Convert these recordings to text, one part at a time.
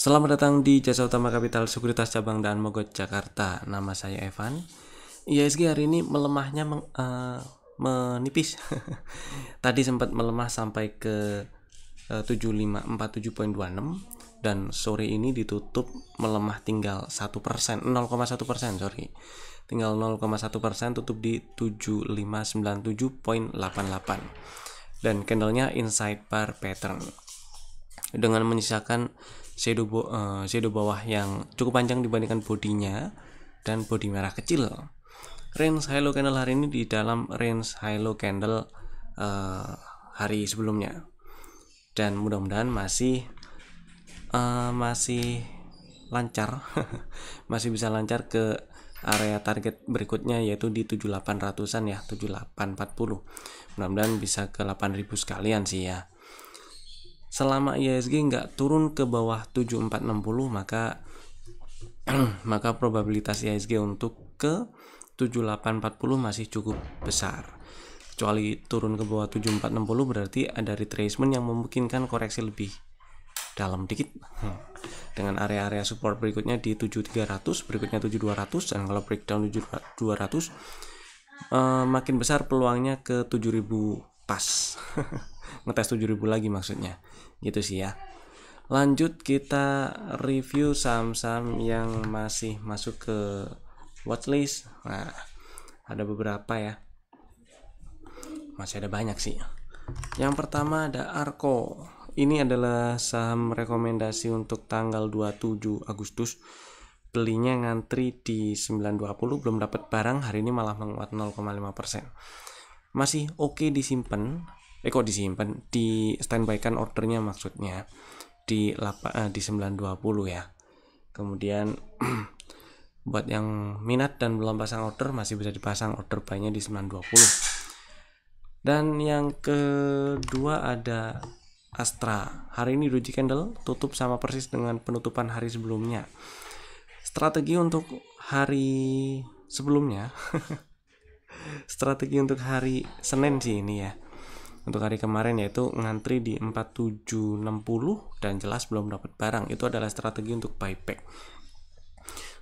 Selamat datang di Jasa Utama Kapital Sekuritas Cabang Daan Mogot, Jakarta. Nama saya Evan. IHSG hari ini melemahnya menipis. Tadi sempat melemah sampai ke 7547.26 dan sore ini ditutup melemah tinggal 1%, 0,1%, sorry. Tinggal 0,1%, tutup di 7597.88. Dan candlenya inside bar pattern dengan menyisakan shadow bawah yang cukup panjang dibandingkan bodinya dan body merah kecil. Range high low candle hari ini di dalam range high low candle hari sebelumnya, dan mudah-mudahan masih lancar masih bisa lancar ke area target berikutnya, yaitu di 7800-an ya, 7840. Mudah-mudahan bisa ke 8000 sekalian sih ya. Selama IHSG nggak turun ke bawah 7460, maka probabilitas IHSG untuk ke 7840 masih cukup besar. Kecuali turun ke bawah 7460 berarti ada retracement yang memungkinkan koreksi lebih dalam dikit, dengan area-area support berikutnya di 7300, berikutnya 7200, dan kalau breakdown 7200 makin besar peluangnya ke 7000 pas. Ngetes 7000 lagi maksudnya, gitu sih ya. Lanjut kita review saham-saham yang masih masuk ke watchlist. Nah, ada beberapa ya, masih ada banyak sih. Yang pertama ada Arko. Ini adalah saham rekomendasi untuk tanggal 27 Agustus. Belinya ngantri di 920, belum dapat barang, hari ini malah menguat 0,5%. Masih oke disimpan. Kok disimpan? Di standby kan ordernya, maksudnya di 920 ya. Kemudian buat yang minat dan belum pasang order, masih bisa dipasang order buy-nya di 920. Dan yang kedua ada Astra. Hari ini doji candle tutup sama persis dengan penutupan hari sebelumnya. Strategi untuk hari sebelumnya strategi untuk hari Senin sih ini ya. Untuk hari kemarin yaitu ngantri di 4760 dan jelas belum dapat barang. Itu adalah strategi untuk buyback.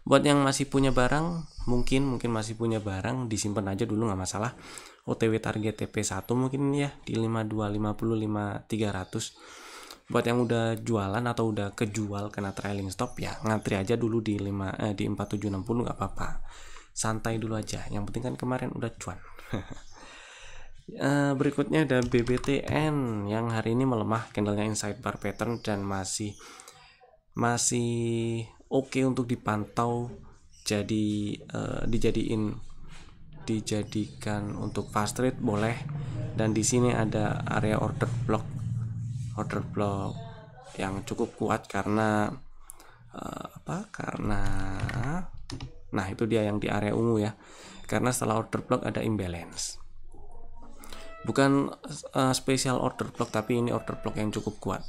Buat yang masih punya barang, mungkin masih punya barang, disimpan aja dulu, nggak masalah. OTW target TP1 mungkin ya di 5250, 5300. Buat yang udah jualan atau udah kejual kena trailing stop ya, ngantri aja dulu di 4760, nggak apa-apa. Santai dulu aja. Yang penting kan kemarin udah cuan. Berikutnya ada BBTN yang hari ini melemah, candlenya inside bar pattern dan masih oke untuk dipantau. Jadi dijadikan untuk fast trade boleh. Dan di sini ada area order block yang cukup kuat karena nah itu dia yang di area ungu ya, karena setelah order block ada imbalance. Bukan spesial order block, tapi ini order block yang cukup kuat.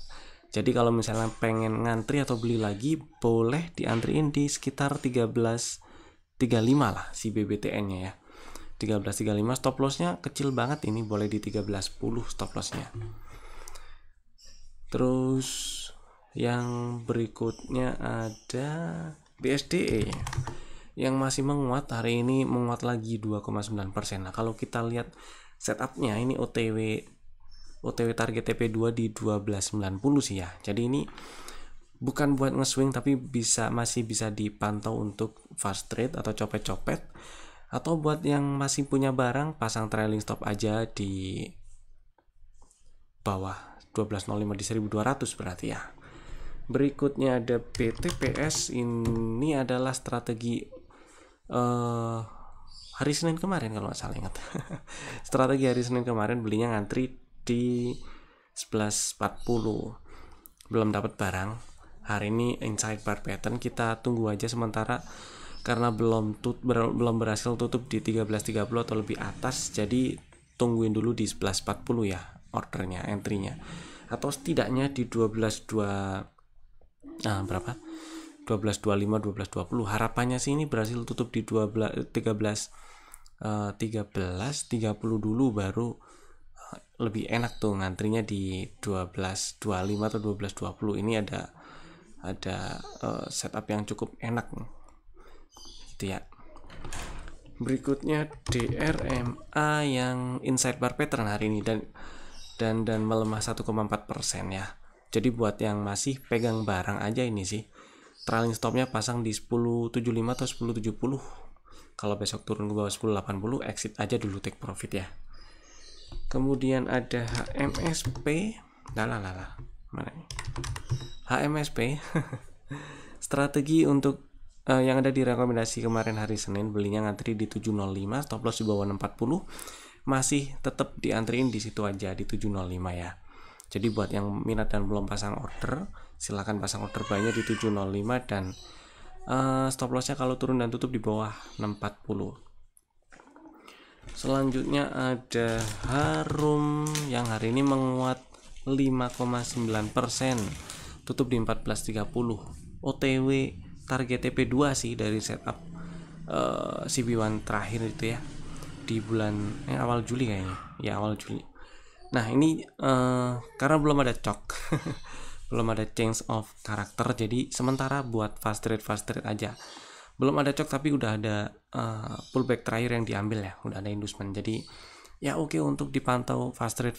Jadi kalau misalnya pengen ngantri atau beli lagi, boleh diantriin di sekitar 13.35 lah si BBTN-nya ya. 13.35, stop loss-nya kecil banget, ini boleh di 13.10 stop loss-nya. Terus yang berikutnya ada BSDE yang masih menguat, hari ini menguat lagi 2,9%. Nah, kalau kita lihat setupnya, ini OTW target TP2 di 1290 sih ya. Jadi ini bukan buat nge-swing, tapi masih bisa dipantau untuk fast trade atau copet-copet. Atau buat yang masih punya barang, pasang trailing stop aja di bawah 1205 di 1200 berarti ya. Berikutnya ada BTPS. Ini adalah strategi hari Senin kemarin kalau nggak salah, ingat. Strategi hari Senin kemarin, belinya ngantri di 1140, belum dapat barang. Hari ini inside bar pattern, kita tunggu aja sementara karena belum berhasil tutup di 1330 atau lebih atas. Jadi tungguin dulu di 1140 ya ordernya, entry-nya, atau setidaknya di 1225, 1220. Harapannya sih ini berhasil tutup di 1330 dulu, baru lebih enak tuh ngantrinya di 1225 atau 1220. Ini ada ada setup yang cukup enak gitu ya. Berikutnya DRMA yang inside bar pattern hari ini dan melemah 1,4% ya. Jadi buat yang masih pegang barang aja ini sih, trailing stopnya pasang di 10.75 atau 10.70. Kalau besok turun ke bawah 10.80, exit aja dulu, take profit ya. Kemudian ada HMSP, mana ini? HMSP strategi untuk yang ada di rekomendasi kemarin hari Senin, belinya ngantri di 705, stop loss di bawah 640, masih tetap diantriin di situ aja di 705 ya. Jadi buat yang minat dan belum pasang order, silahkan pasang order buy-nya di 705 dan stop loss-nya kalau turun dan tutup di bawah 640. Selanjutnya ada Harum yang hari ini menguat 5,9%, tutup di 14.30. OTW target TP2 sih dari setup CB1 terakhir itu ya, di bulan awal Juli kayaknya ya, awal Juli. Nah ini karena belum ada cok belum ada change of karakter, jadi sementara buat fast trade aja. Belum ada cok tapi udah ada pullback terakhir yang diambil ya, udah ada inducement, jadi ya oke untuk dipantau fast trade.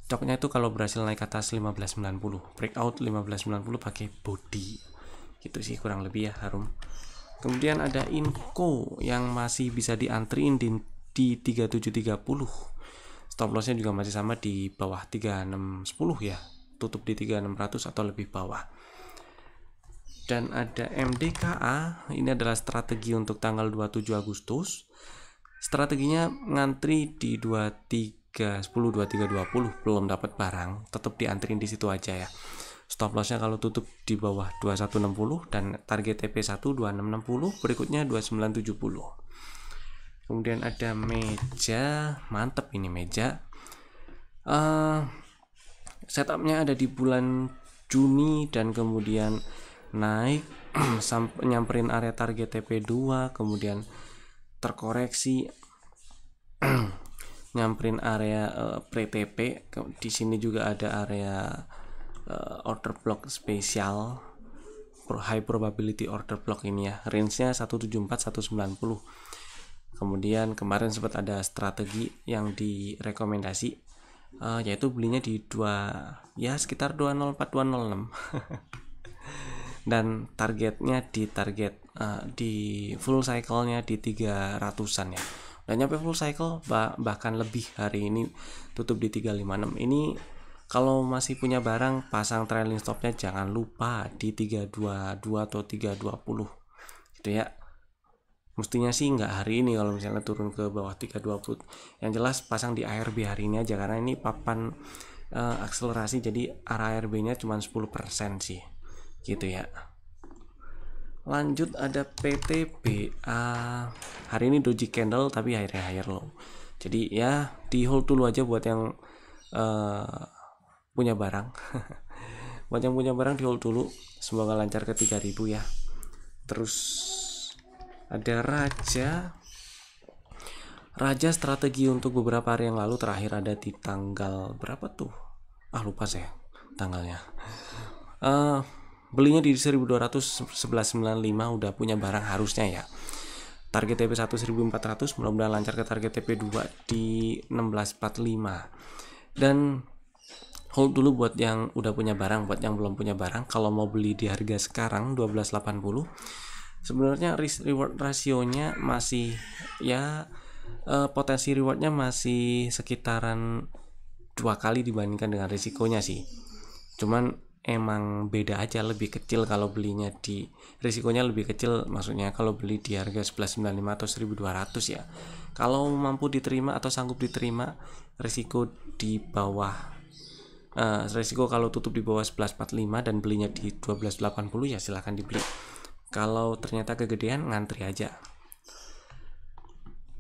Coknya itu kalau berhasil naik ke atas 1590, breakout 1590 pakai body gitu sih kurang lebih ya Harum. Kemudian ada Inco yang masih bisa diantriin di 3730. Stop lossnya juga masih sama di bawah 3610 ya, tutup di 3600 atau lebih bawah. Dan ada MDKA, ini adalah strategi untuk tanggal 27 Agustus. Strateginya ngantri di 2310, 2320, belum dapat barang, tetap diantriin di situ aja ya. Stop lossnya kalau tutup di bawah 2160 dan target TP1 2660, berikutnya 2970. Kemudian ada Meja, mantep ini Meja. Setupnya ada di bulan Juni dan kemudian naik sampai nyamperin area target TP2, kemudian terkoreksi nyamperin area pre-TP. Di sini juga ada area order block spesial, high probability order block ini ya, range-nya 174 190. Kemudian kemarin sempat ada strategi yang direkomendasi yaitu belinya di sekitar 204 206 dan targetnya di full cycle-nya di 300-an ya. Dan nyampe full cycle bahkan lebih, hari ini tutup di 356. Ini kalau masih punya barang, pasang trailing stopnya jangan lupa di 322 atau 320 gitu ya. Mestinya sih nggak hari ini kalau misalnya turun ke bawah 320. Yang jelas pasang di ARB hari ini aja, karena ini papan akselerasi, jadi arah ARB-nya cuma 10% sih gitu ya. Lanjut ada PTBA, hari ini doji candle tapi akhirnya higher low, jadi ya di hold dulu aja buat yang punya barang buat yang punya barang di hold dulu, semoga lancar ke 3000 ya. Terus ada Raja strategi untuk beberapa hari yang lalu, terakhir ada di tanggal berapa tuh, lupa saya tanggalnya. Belinya di 1200 1195, udah punya barang harusnya ya. Target TP1 1400, mudah-mudahan lancar ke target TP2 di 1645. Dan hold dulu buat yang udah punya barang. Buat yang belum punya barang, kalau mau beli di harga sekarang 1280, sebenarnya risk reward rasionya masih ya potensi rewardnya masih sekitaran 2 kali dibandingkan dengan risikonya sih. Cuman emang beda aja, lebih kecil kalau belinya di risikonya lebih kecil, maksudnya kalau beli di harga 1195 atau 1200 ya. Kalau mampu diterima atau sanggup diterima risiko di bawah risiko kalau tutup di bawah 1145 dan belinya di 1280 ya silahkan dibeli. Kalau ternyata kegedean, ngantri aja.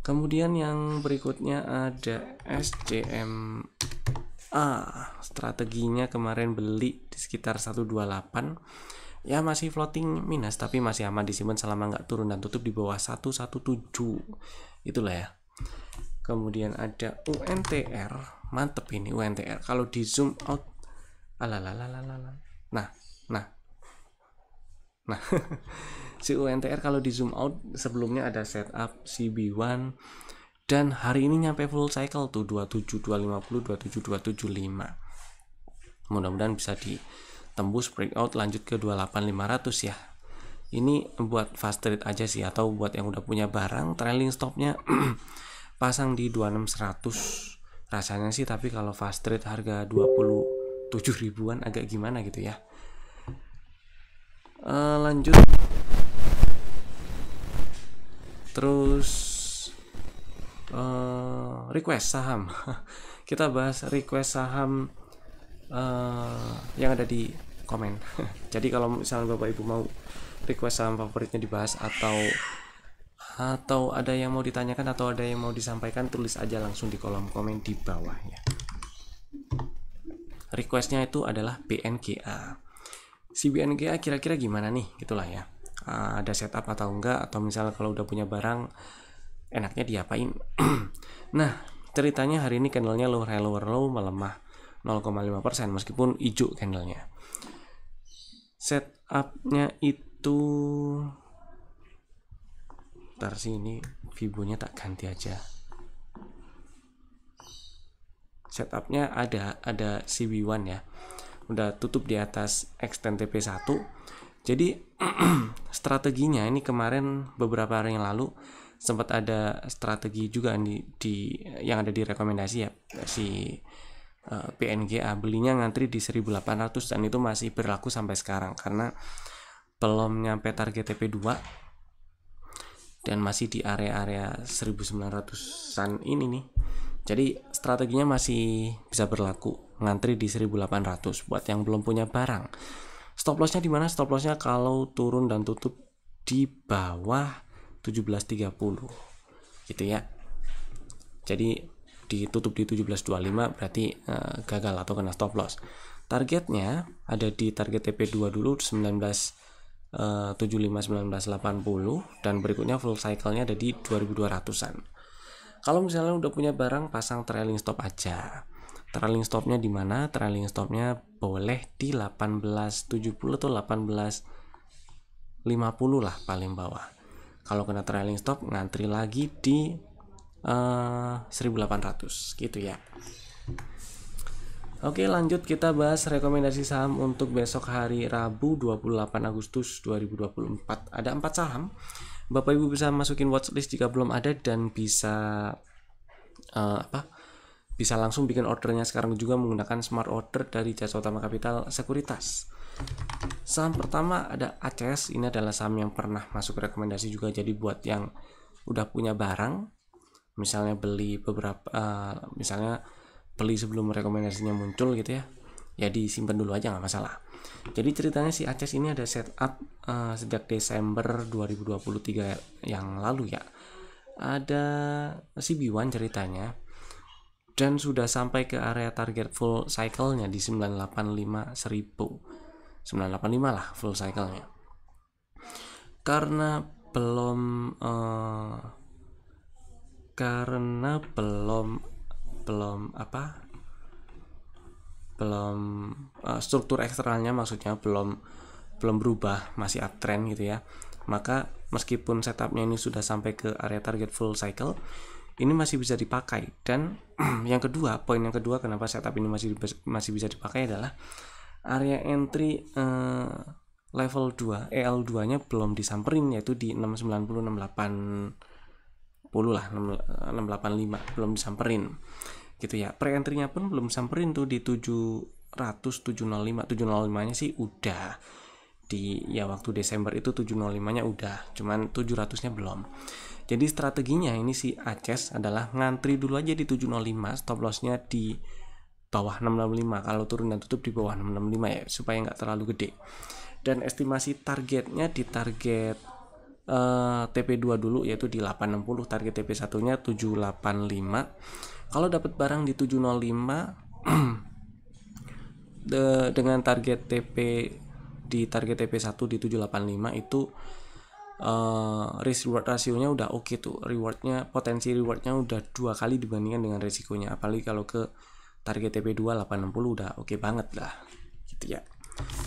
Kemudian yang berikutnya ada SCMA. Strateginya kemarin beli di sekitar 128. Ya masih floating minus, tapi masih aman disimpan selama nggak turun dan tutup di bawah 117. Itulah ya. Kemudian ada UNTR. Mantep ini UNTR. Kalau di zoom out. Nah, Nah si UNTR kalau di zoom out sebelumnya ada setup CB1 dan hari ini nyampe full cycle tuh 27 250 27 275. Mudah-mudahan bisa ditembus breakout lanjut ke 28500 ya. Ini buat fast trade aja sih, atau buat yang udah punya barang trailing stopnya pasang di 26100 rasanya sih, tapi kalau fast trade harga 27 ribuan agak gimana gitu ya. Lanjut terus request saham. Kita bahas request saham yang ada di komen. Jadi kalau misalnya Bapak Ibu mau request saham favoritnya dibahas, atau ada yang mau ditanyakan atau ada yang mau disampaikan, tulis aja langsung di kolom komen di bawah ya. Requestnya itu adalah BNGA. Si BNGA kira-kira gimana nih, gitulah ya. Ada setup atau enggak, atau misalnya kalau udah punya barang enaknya diapain. Nah ceritanya hari ini candlenya lower low melemah 0,5% meskipun hijau candlenya. Setupnya itu ntar sini Fibonya tak ganti aja. Setupnya ada CB1 ya, udah tutup di atas extend TP1. Jadi strateginya ini kemarin beberapa hari yang lalu sempat ada strategi juga di yang ada di rekomendasi ya, si PNGA belinya ngantri di 1800 dan itu masih berlaku sampai sekarang karena belum nyampe target TP2 dan masih di area 1900-an ini nih. Jadi strateginya masih bisa berlaku, ngantri di 1800 buat yang belum punya barang. Stop lossnya di mana? Stop lossnya kalau turun dan tutup di bawah 17.30 gitu ya. Jadi ditutup di 17.25 berarti gagal atau kena stop loss. Targetnya ada di target TP2 dulu 1975 1980 dan berikutnya full cycle-nya ada di 2200-an. Kalau misalnya udah punya barang, pasang trailing stop aja. Trailing stopnya di mana? Trailing stopnya boleh di 1870 atau 1850 lah paling bawah. Kalau kena trailing stop ngantri lagi di 1800 gitu ya. Oke, lanjut kita bahas rekomendasi saham untuk besok hari Rabu 28 Agustus 2024. Ada 4 saham. Bapak Ibu bisa masukin watchlist jika belum ada dan bisa bisa langsung bikin ordernya sekarang juga menggunakan smart order dari Jasa Utama Capital Sekuritas. Saham pertama ada ACS. Ini adalah saham yang pernah masuk rekomendasi juga, jadi buat yang udah punya barang, misalnya beli misalnya beli sebelum rekomendasinya muncul gitu ya, ya disimpan dulu aja nggak masalah. Jadi ceritanya si ACS ini ada setup sejak Desember 2023 yang lalu ya. Ada CB1 ceritanya dan sudah sampai ke area target full cycle-nya di 985.000. 985 lah full cycle-nya. Karena belum struktur eksternalnya maksudnya belum berubah, masih uptrend gitu ya. Maka meskipun setupnya ini sudah sampai ke area target full cycle, ini masih bisa dipakai. Dan poin yang kedua kenapa setup ini masih bisa dipakai adalah area entry level 2 EL2 nya belum disamperin, yaitu di 690 680 lah, 685 belum disamperin gitu ya. Pre-entry-nya pun belum samperin tuh di 705 nya sih udah di waktu Desember itu 705-nya udah, cuman 700-nya belum. Jadi strateginya ini si ACS adalah ngantri dulu aja di 705, stop loss-nya di bawah 665, kalau turun dan tutup di bawah 665 ya, supaya nggak terlalu gede. Dan estimasi targetnya di target TP2 dulu, yaitu di 860, target TP1-nya 785. Kalau dapat barang di 705 dengan target TP di target TP1 di 785 itu risk reward rasionya udah oke tuh. Potensi rewardnya udah 2 kali dibandingkan dengan resikonya. Apalagi kalau ke target TP2 860 udah oke banget lah gitu ya.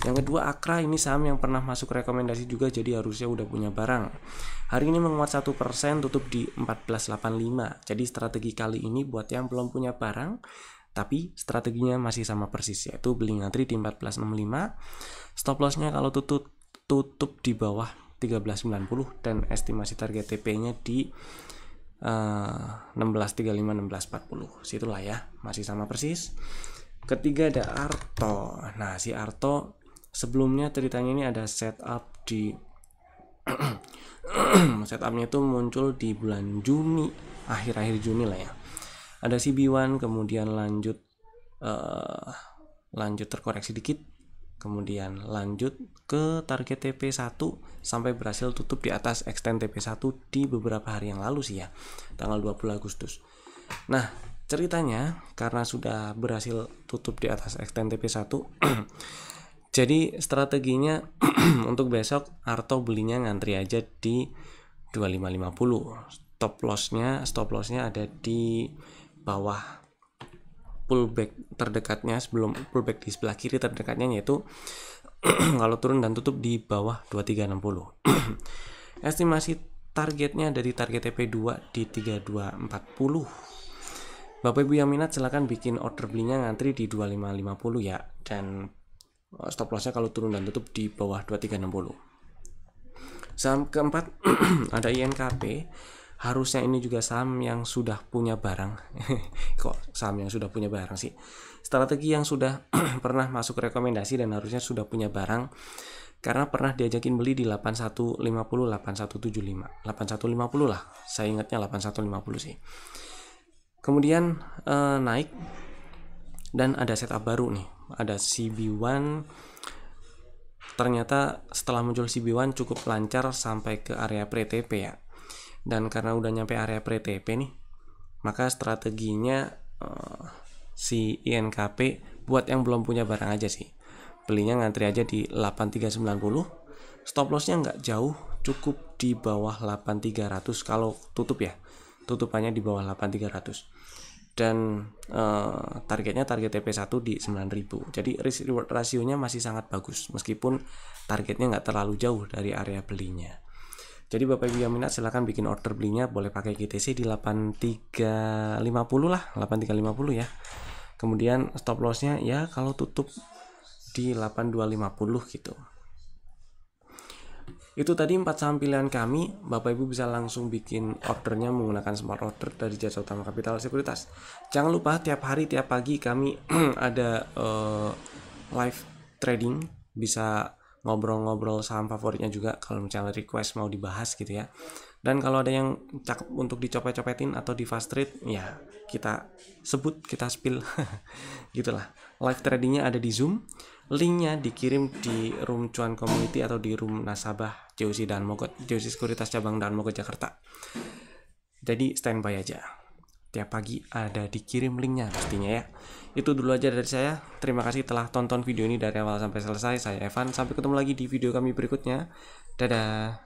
Yang kedua, Akra, ini saham yang pernah masuk rekomendasi juga, jadi harusnya udah punya barang. Hari ini menguat 1%, tutup di 14.85. Jadi strategi kali ini buat yang belum punya barang tapi strateginya masih sama persis, yaitu beli ngantri di 14.65. Stop lossnya kalau tutup di bawah 13.90 dan estimasi target TP-nya di 16.35 16.40. Situlah ya, masih sama persis. Ketiga ada Arto. Nah, si Arto sebelumnya ceritanya ini ada setup di setupnya itu muncul di bulan Juni, akhir-akhir Juni lah ya. Ada CB1, kemudian lanjut terkoreksi dikit, kemudian lanjut ke target TP1 sampai berhasil tutup di atas extend TP1 di beberapa hari yang lalu sih ya, tanggal 20 Agustus. Nah, ceritanya karena sudah berhasil tutup di atas extend TP1 jadi strateginya untuk besok Arto belinya ngantri aja di 25.50. Stop lossnya ada di bawah pullback terdekatnya, sebelum pullback di sebelah kiri terdekatnya, yaitu kalau turun dan tutup di bawah 2360. Estimasi targetnya dari target TP2 di 3240. Bapak Ibu yang minat silahkan bikin order belinya ngantri di 2550 ya, dan stop lossnya kalau turun dan tutup di bawah 2360. Saham keempat ada INKP. Harusnya ini juga saham yang sudah punya barang. Kok saham yang sudah punya barang sih? Strategi yang sudah pernah masuk rekomendasi dan harusnya sudah punya barang, karena pernah diajakin beli di 8150, 8175, 8150 lah. Saya ingatnya 8150 sih. Kemudian naik dan ada setup baru nih. Ada CB1. Ternyata setelah muncul CB1 cukup lancar sampai ke area pre-TP ya. Dan karena udah nyampe area pre-TP nih, maka strateginya si INKP buat yang belum punya barang aja sih, belinya ngantri aja di 8390. Stop lossnya nggak jauh, cukup di bawah 8300 kalau tutup ya, tutupannya di bawah 8300. Dan targetnya target TP1 di 9000. Jadi risk reward rasionya masih sangat bagus meskipun targetnya nggak terlalu jauh dari area belinya. Jadi Bapak Ibu yang minat silahkan bikin order belinya, boleh pakai GTC di 8350 lah, 8350 ya. Kemudian stop lossnya ya kalau tutup di 8250 gitu. Itu tadi 4 saham pilihan kami. Bapak Ibu bisa langsung bikin ordernya menggunakan smart order dari Jasa Utama Kapital Sekuritas. Jangan lupa tiap hari, tiap pagi kami ada live trading, bisa ngobrol-ngobrol saham favoritnya juga kalau misalnya request mau dibahas gitu ya. Dan kalau ada yang cakep untuk dicopet-copetin atau di fast trade, ya kita sebut, kita spill gitulah. Live tradingnya ada di Zoom, linknya dikirim di room cuan community atau di room nasabah JOC dan Mogot, JOC Sekuritas cabang dan Mogot Jakarta. Jadi standby aja, tiap pagi ada dikirim linknya pastinya ya. Itu dulu aja dari saya. Terima kasih telah tonton video ini dari awal sampai selesai. Saya Evan, sampai ketemu lagi di video kami berikutnya. Dadah.